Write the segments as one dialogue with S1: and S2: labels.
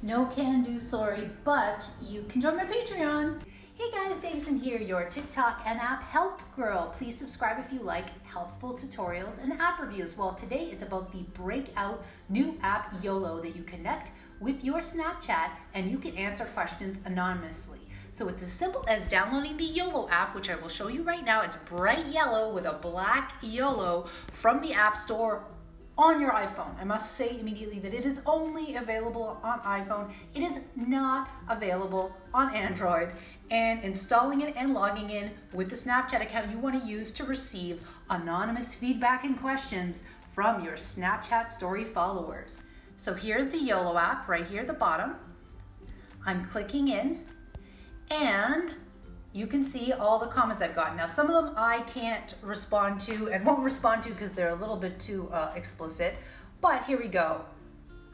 S1: No can do, sorry, but you can join my Patreon. Hey guys, Davison here, your TikTok and app help girl. Please subscribe if you like helpful tutorials and app reviews. Well, today it's about the breakout new app Yolo that you connect with your Snapchat and you can answer questions anonymously. So it's as simple as downloading the Yolo app, which I will show you right now. It's bright yellow with a black Yolo from the App Store on your iPhone. I must say immediately that it is only available on iPhone. It is not available on Android. And installing it and logging in with the Snapchat account you want to use to receive anonymous feedback and questions from your Snapchat story followers. So here's the Yolo app right here at the bottom. I'm clicking in and you can see all the comments I've gotten. Now, some of them I can't respond to and won't respond to because they're a little bit too explicit, but here we go.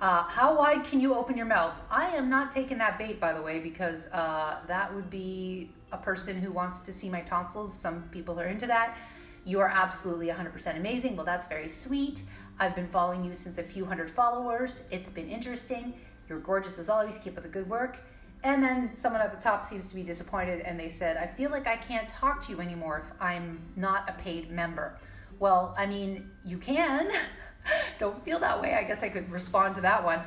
S1: How wide can you open your mouth? I am not taking that bait, by the way, because that would be a person who wants to see my tonsils. Some people are into that. You are absolutely 100% amazing. Well, that's very sweet. I've been following you since a few hundred followers. It's been interesting. You're gorgeous as always. Keep up the good work. And then someone at the top seems to be disappointed and they said, I feel like I can't talk to you anymore if I'm not a paid member. Well, I mean, you can. Don't feel that way. I guess I could respond to that one.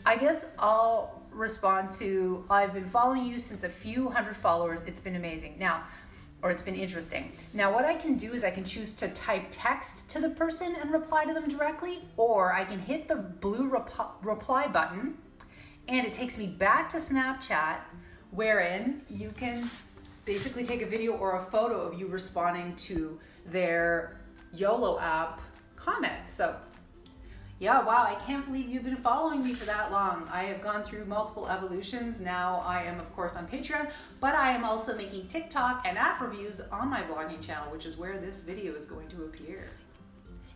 S1: I guess I'll respond to, I've been following you since a few hundred followers. It's been amazing. Now, or it's been interesting. Now, what I can do is I can choose to type text to the person and reply to them directly, or I can hit the blue reply button and it takes me back to Snapchat, wherein you can basically take a video or a photo of you responding to their Yolo app comment. So yeah, wow, I can't believe you've been following me for that long. I have gone through multiple evolutions. Now I am, of course, on Patreon, but I am also making TikTok and app reviews on my vlogging channel, which is where this video is going to appear.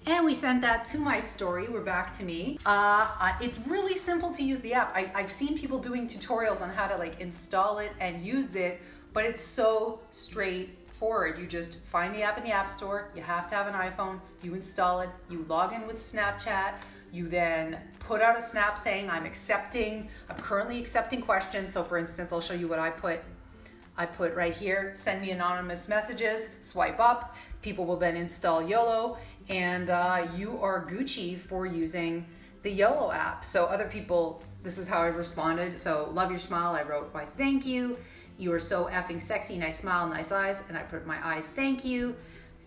S1: And we sent that to my story. We're back to me. It's really simple to use the app. I've seen people doing tutorials on how to like install it and use it, but it's so straightforward. You just find the app in the App Store. You have to have an iPhone. You install it. You log in with Snapchat. You then put out a snap saying, I'm currently accepting questions. So for instance, I'll show you what I put. I put right here, send me anonymous messages, swipe up. People will then install Yolo and you are Gucci for using the Yolo app. So other people, this is how I responded. So love your smile, I wrote, why thank you. You are so effing sexy, nice smile, nice eyes. And I put my eyes, thank you.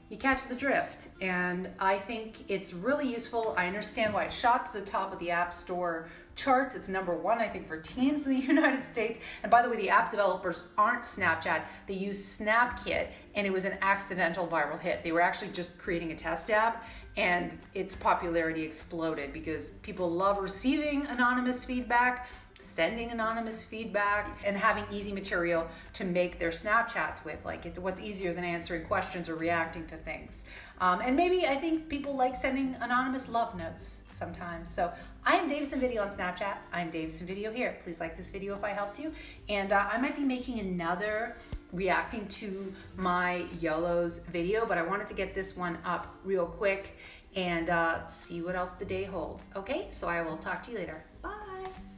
S1: You catch the drift. And I think it's really useful. I understand why it shot to the top of the App Store charts. It's #1, I think, for teens in the United States. And by the way, the app developers aren't Snapchat. They use SnapKit, and it was an accidental viral hit. They were actually just creating a test app, and its popularity exploded because people love receiving anonymous feedback, sending anonymous feedback, and having easy material to make their Snapchats with. Like, what's easier than answering questions or reacting to things? And maybe I think people like sending anonymous love notes sometimes. So I am Davison Video on Snapchat. I'm Davison Video here. Please like this video if I helped you. And I might be making another reacting to my Yolo's video, but I wanted to get this one up real quick and see what else the day holds. Okay, so I will talk to you later. Bye.